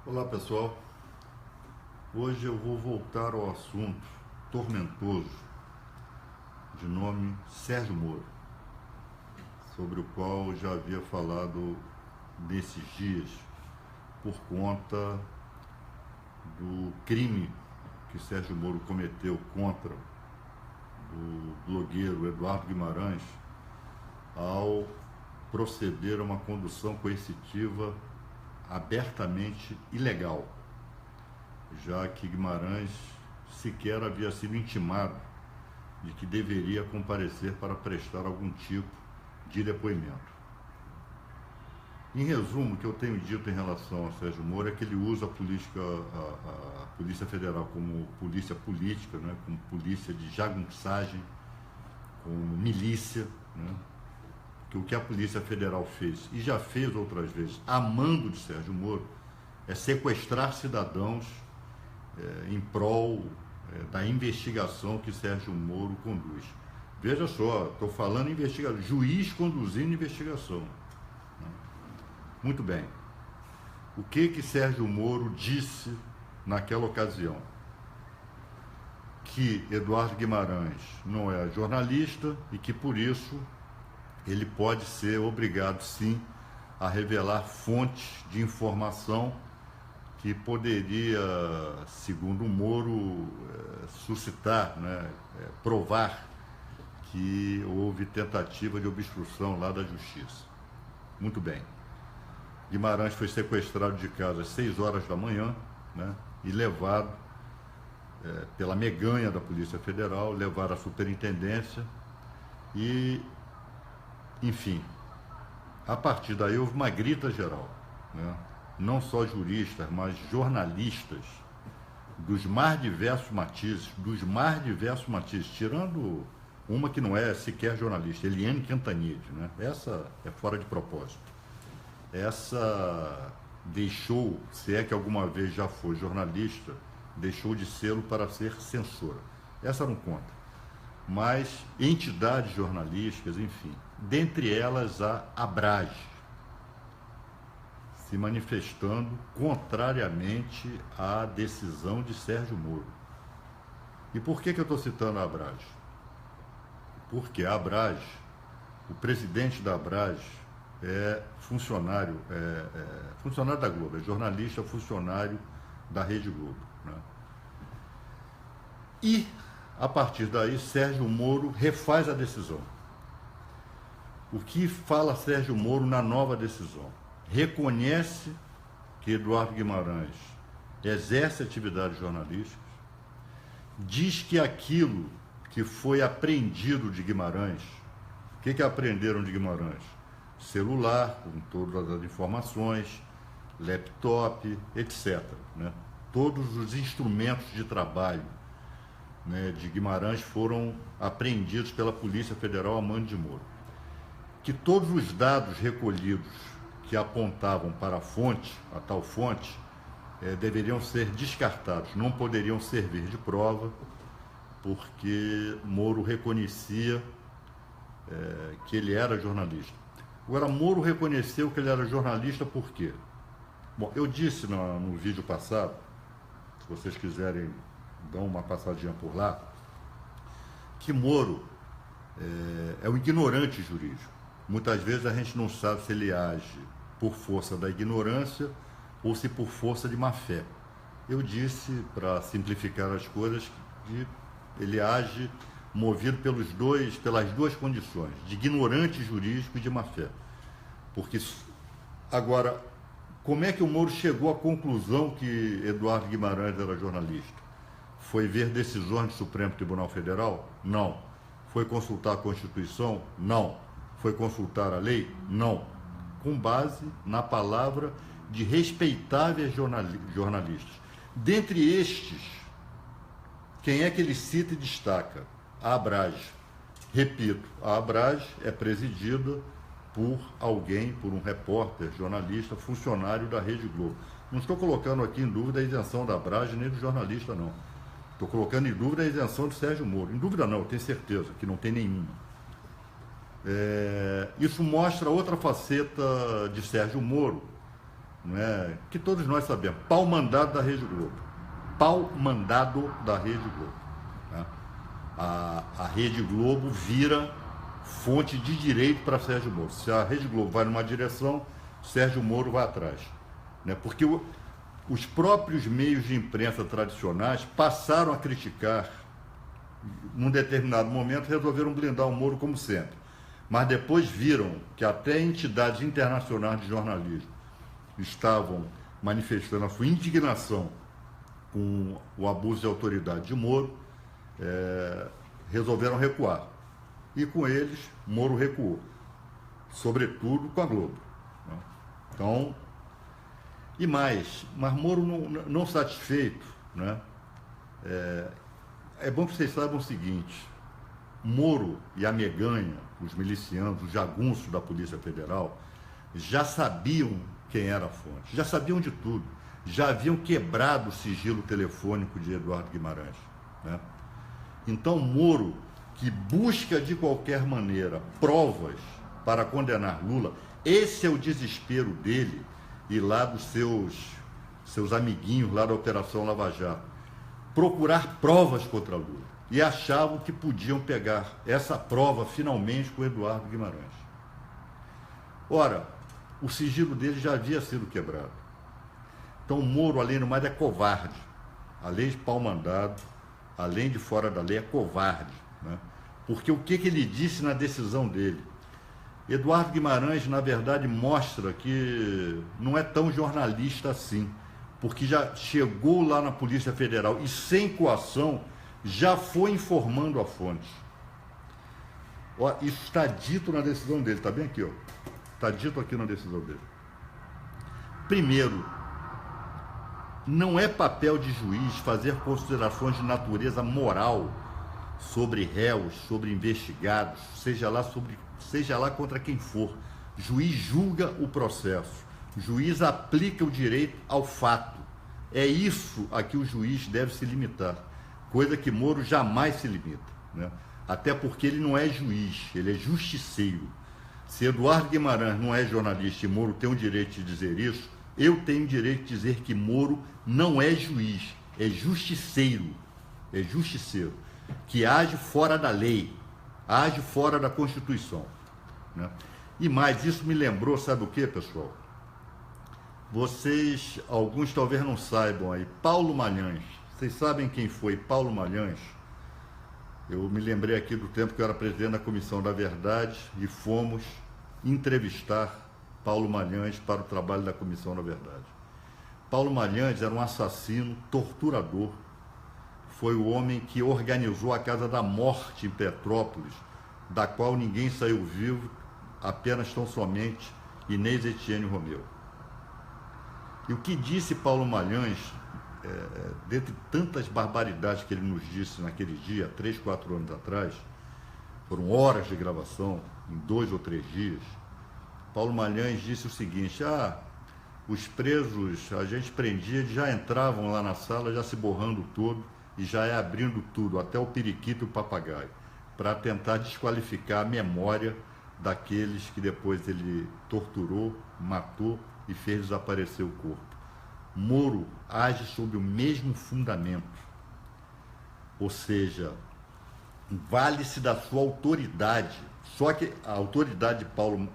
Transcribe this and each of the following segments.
Olá pessoal, hoje eu vou voltar ao assunto tormentoso de nome Sérgio Moro, sobre o qual eu já havia falado nesses dias por conta do crime que Sérgio Moro cometeu contra o blogueiro Eduardo Guimarães ao proceder a uma condução coercitiva abertamente ilegal, já que Guimarães sequer havia sido intimado de que deveria comparecer para prestar algum tipo de depoimento. Em resumo, o que eu tenho dito em relação a Sérgio Moro é que ele usa a Polícia Federal como polícia política, né, como polícia de jagunçagem, como milícia, né, que o que a Polícia Federal fez, e já fez outras vezes, a mando de Sérgio Moro, é sequestrar cidadãos em prol da investigação que Sérgio Moro conduz. Veja só, estou falando em investigação, juiz conduzindo investigação. Muito bem. O que Sérgio Moro disse naquela ocasião? Que Eduardo Guimarães não é jornalista e que por isso ele pode ser obrigado sim a revelar fontes de informação que poderia, segundo o Moro, suscitar, né, provar que houve tentativa de obstrução lá da justiça. Muito bem. Guimarães foi sequestrado de casa às 6 horas da manhã, né, e levado pela meganha da Polícia Federal, levado à superintendência e, enfim, a partir daí houve uma grita geral, né? Não só juristas, mas jornalistas dos mais diversos matizes, tirando uma que não é sequer jornalista, Eliane Cantanhede, né? Essa é fora de propósito. Essa deixou, se é que alguma vez já foi jornalista, deixou de sê-lo para ser censora. Essa não conta. Mas entidades jornalísticas, enfim, dentre elas a Abrage, se manifestando contrariamente à decisão de Sérgio Moro. E por que eu estou citando a Abrage? Porque a Abrage, o presidente da Abrage é funcionário, funcionário da Globo, é jornalista, funcionário da Rede Globo, né? E, a partir daí, Sérgio Moro refaz a decisão. O que fala Sérgio Moro na nova decisão? Reconhece que Eduardo Guimarães exerce atividades jornalísticas, diz que aquilo que foi apreendido de Guimarães, o que apreenderam de Guimarães? Celular, com todas as informações, laptop, etc., né? Todos os instrumentos de trabalho, né, de Guimarães foram apreendidos pela Polícia Federal a mando de Moro. Que todos os dados recolhidos que apontavam para a fonte, a tal fonte, deveriam ser descartados, não poderiam servir de prova, porque Moro reconhecia que ele era jornalista. Agora, Moro reconheceu que ele era jornalista por quê? Bom, eu disse no vídeo passado, se vocês quiserem dar uma passadinha por lá, que Moro é um ignorante jurídico. Muitas vezes a gente não sabe se ele age por força da ignorância ou se por força de má fé. Eu disse, para simplificar as coisas, que ele age movido pelas duas condições, de ignorante jurídico e de má fé. Porque, agora, como é que o Moro chegou à conclusão que Eduardo Guimarães era jornalista? Foi ver decisões do Supremo Tribunal Federal? Não. Foi consultar a Constituição? Não. Foi consultar a lei? Não. Com base na palavra de respeitáveis jornalistas. Dentre estes, quem é que ele cita e destaca? A Abrage. Repito, a Abrage é presidida por alguém, por um repórter, jornalista, funcionário da Rede Globo. Não estou colocando aqui em dúvida a isenção da Abrage nem do jornalista, não. Estou colocando em dúvida a isenção de Sérgio Moro. Em dúvida não, eu tenho certeza que não tem nenhuma. Isso mostra outra faceta de Sérgio Moro, não é? Que todos nós sabemos, pau mandado da Rede Globo. Pau mandado da Rede Globo. Né? A Rede Globo vira fonte de direito para Sérgio Moro. Se a Rede Globo vai numa direção, Sérgio Moro vai atrás. Né? Porque os próprios meios de imprensa tradicionais passaram a criticar, num determinado momento resolveram blindar o Moro como sempre. Mas depois viram que até entidades internacionais de jornalismo estavam manifestando a sua indignação com o abuso de autoridade de Moro, resolveram recuar. E com eles, Moro recuou, sobretudo com a Globo. Né? Então, e mais, mas Moro não satisfeito, né? É bom que vocês saibam o seguinte: Moro e a Meganha, os milicianos, os jagunços da Polícia Federal, já sabiam quem era a fonte, já sabiam de tudo, já haviam quebrado o sigilo telefônico de Eduardo Guimarães. Né? Então, Moro, que busca de qualquer maneira provas para condenar Lula, esse é o desespero dele e lá dos seus amiguinhos lá da Operação Lava Jato, procurar provas contra Lula. E achavam que podiam pegar essa prova finalmente com Eduardo Guimarães. Ora, o sigilo dele já havia sido quebrado. Então o Moro, além do mais, é covarde. Além de pau mandado, além de fora da lei, é covarde. Né? Porque o que ele disse na decisão dele? Eduardo Guimarães, na verdade, mostra que não é tão jornalista assim, porque já chegou lá na Polícia Federal e, sem coação, já foi informando a fonte. Ó, isso está dito na decisão dele, está bem aqui, ó. Está dito aqui na decisão dele. Primeiro, não é papel de juiz fazer considerações de natureza moral sobre réus, sobre investigados, seja lá contra quem for. Juiz julga o processo. Juiz aplica o direito ao fato. É isso a que o juiz deve se limitar, coisa que Moro jamais se limita. Né? Até porque ele não é juiz, ele é justiceiro. Se Eduardo Guimarães não é jornalista e Moro tem o direito de dizer isso, eu tenho o direito de dizer que Moro não é juiz, é justiceiro, que age fora da lei, age fora da Constituição. Né? E mais, isso me lembrou, sabe o que, pessoal? Vocês, alguns talvez não saibam aí, Paulo Malhães. Vocês sabem quem foi Paulo Malhães? Eu me lembrei aqui do tempo que eu era presidente da Comissão da Verdade e fomos entrevistar Paulo Malhães para o trabalho da Comissão da Verdade. Paulo Malhães era um assassino, torturador. Foi o homem que organizou a Casa da Morte em Petrópolis, da qual ninguém saiu vivo, apenas tão somente Inês Etienne Romeu. E o que disse Paulo Malhães, dentre tantas barbaridades que ele nos disse naquele dia, 3, 4 anos atrás, foram horas de gravação, em 2 ou 3 dias, Paulo Malhães disse o seguinte: os presos, a gente prendia, eles já entravam lá na sala, já se borrando todo, e já abrindo tudo, até o periquito e o papagaio, para tentar desqualificar a memória daqueles que depois ele torturou, matou e fez desaparecer o corpo. Moro age sob o mesmo fundamento, ou seja, vale-se da sua autoridade, só que a autoridade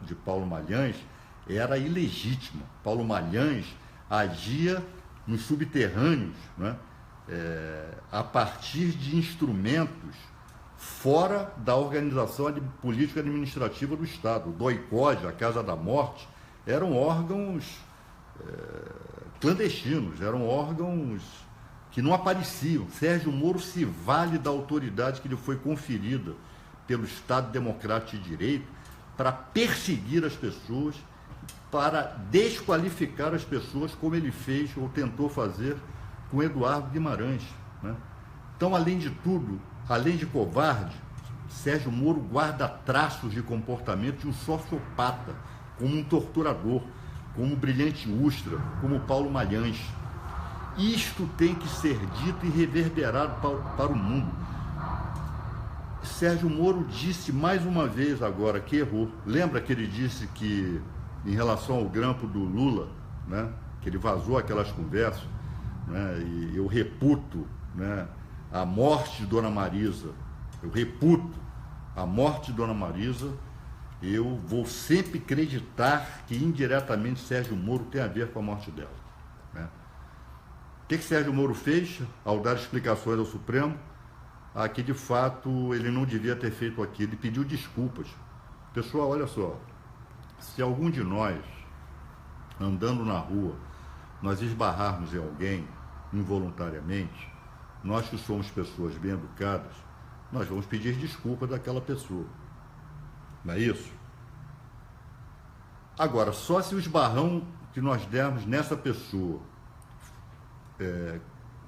de Paulo Malhães era ilegítima. Paulo Malhães agia nos subterrâneos, né, a partir de instrumentos fora da organização política administrativa do Estado. O DOI-CODE, a Casa da Morte, eram órgãos clandestinos, eram órgãos que não apareciam. Sérgio Moro se vale da autoridade que lhe foi conferida pelo Estado Democrático de Direito para perseguir as pessoas, para desqualificar as pessoas, como ele fez ou tentou fazer com Eduardo Guimarães. Né? Então, além de tudo, além de covarde, Sérgio Moro guarda traços de comportamento de um sociopata, como um torturador, como o Brilhante Ustra, como o Paulo Malhães. Isto tem que ser dito e reverberado para o mundo. Sérgio Moro disse mais uma vez agora que errou. Lembra que ele disse que, em relação ao grampo do Lula, né, que ele vazou aquelas conversas, né, e eu reputo, né, a morte de Dona Marisa, eu reputo a morte de Dona Marisa, eu vou sempre acreditar que indiretamente Sérgio Moro tem a ver com a morte dela, né? O que Sérgio Moro fez ao dar explicações ao Supremo? Que de fato ele não devia ter feito aquilo, ele pediu desculpas. Pessoal, olha só, se algum de nós, andando na rua, nós esbarrarmos em alguém involuntariamente, nós que somos pessoas bem educadas, nós vamos pedir desculpas daquela pessoa. Não é isso? Agora, só se o esbarrão que nós dermos nessa pessoa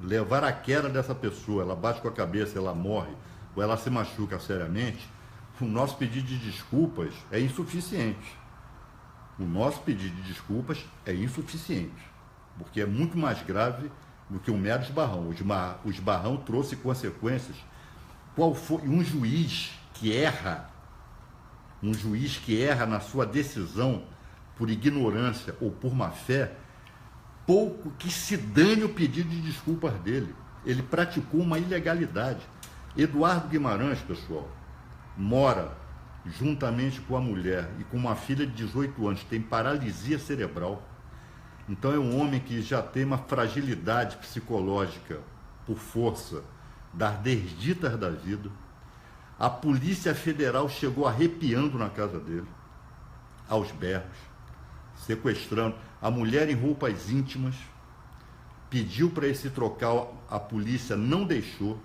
levar a queda dessa pessoa, ela bate com a cabeça, ela morre, ou ela se machuca seriamente, o nosso pedido de desculpas é insuficiente. O nosso pedido de desculpas é insuficiente, porque é muito mais grave do que um mero esbarrão. O esbarrão trouxe consequências. Qual foi um juiz que erra na sua decisão por ignorância ou por má fé, pouco que se dane o pedido de desculpas dele. Ele praticou uma ilegalidade. Eduardo Guimarães, pessoal, mora juntamente com a mulher e com uma filha de 18 anos, tem paralisia cerebral. Então é um homem que já tem uma fragilidade psicológica por força das desditas da vida. A Polícia Federal chegou arrepiando na casa dele, aos berros, sequestrando a mulher em roupas íntimas, pediu para ele se trocar, a polícia não deixou.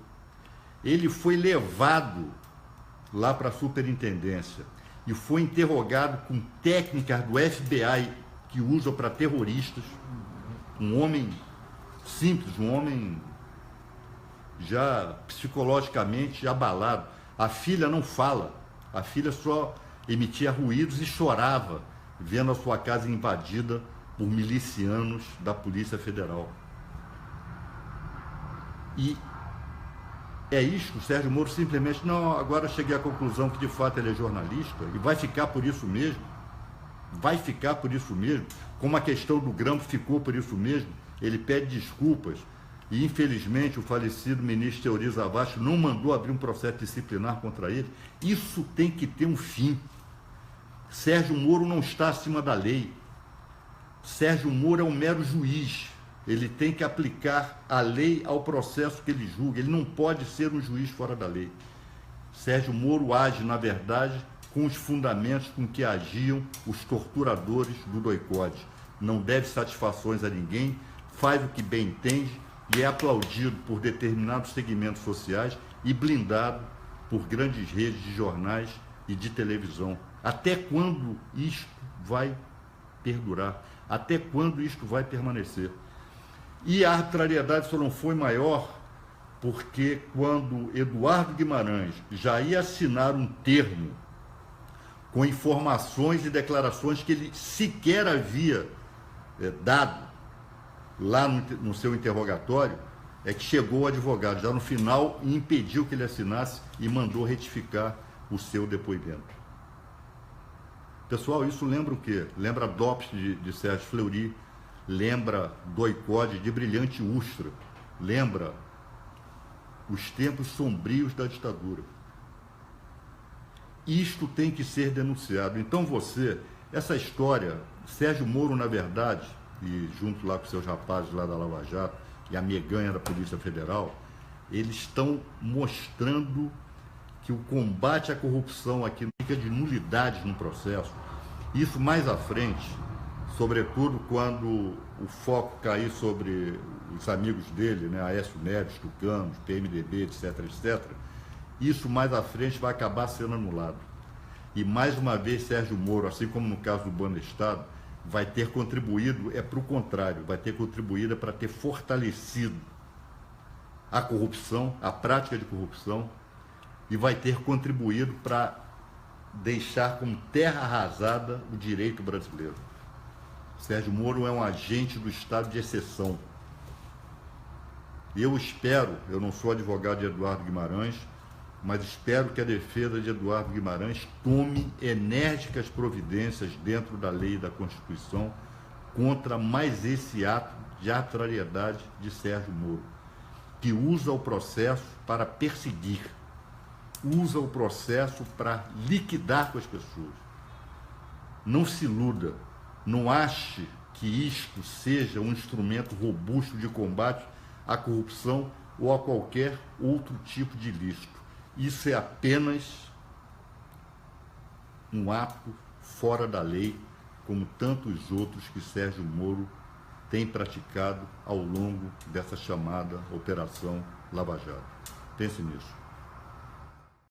Ele foi levado lá para a superintendência e foi interrogado com técnicas do FBI que usam para terroristas. Um homem simples, um homem já psicologicamente abalado. A filha não fala, a filha só emitia ruídos e chorava, vendo a sua casa invadida por milicianos da Polícia Federal. E é isso, o Sérgio Moro simplesmente, não, agora cheguei à conclusão que de fato ele é jornalista e vai ficar por isso mesmo. Vai ficar por isso mesmo, como a questão do grampo ficou por isso mesmo. Ele pede desculpas e infelizmente o falecido ministro Teori Zavascki não mandou abrir um processo disciplinar contra ele. Isso tem que ter um fim. Sérgio Moro não está acima da lei. Sérgio Moro é um mero juiz. Ele tem que aplicar a lei ao processo que ele julga. Ele não pode ser um juiz fora da lei. Sérgio Moro age, na verdade, com os fundamentos com que agiam os torturadores do doicode. Não deve satisfações a ninguém, faz o que bem entende e é aplaudido por determinados segmentos sociais e blindado por grandes redes de jornais e de televisão. Até quando isto vai perdurar? Até quando isto vai permanecer? E a arbitrariedade só não foi maior porque quando Eduardo Guimarães já ia assinar um termo com informações e declarações que ele sequer havia dado lá no seu interrogatório, é que chegou o advogado já no final e impediu que ele assinasse e mandou retificar o seu depoimento. Pessoal, isso lembra o quê? Lembra DOPS de Sérgio Fleury, lembra doicode de Brilhante Ustra, lembra os tempos sombrios da ditadura. Isto tem que ser denunciado. Então essa história, Sérgio Moro, na verdade, e junto lá com seus rapazes lá da Lava Jato e a meganha da Polícia Federal, eles estão mostrando que o combate à corrupção aqui fica de nulidades no processo. Isso mais à frente, sobretudo quando o foco cair sobre os amigos dele, né, Aécio Neves, Tucanos, PMDB, etc., etc., isso mais à frente vai acabar sendo anulado. E mais uma vez Sérgio Moro, assim como no caso do Banestado, vai ter contribuído, para o contrário, vai ter contribuído para ter fortalecido a corrupção, a prática de corrupção, e vai ter contribuído para deixar como terra arrasada o direito brasileiro. Sérgio Moro é um agente do estado de exceção. Eu espero, eu não sou advogado de Eduardo Guimarães, mas espero que a defesa de Eduardo Guimarães tome enérgicas providências dentro da lei e da Constituição contra mais esse ato de arbitrariedade de Sérgio Moro, que usa o processo para perseguir, usa o processo para liquidar com as pessoas. Não se iluda, não ache que isto seja um instrumento robusto de combate à corrupção ou a qualquer outro tipo de ilícito. Isso é apenas um ato fora da lei, como tantos outros que Sérgio Moro tem praticado ao longo dessa chamada Operação Lava Jato. Pense nisso.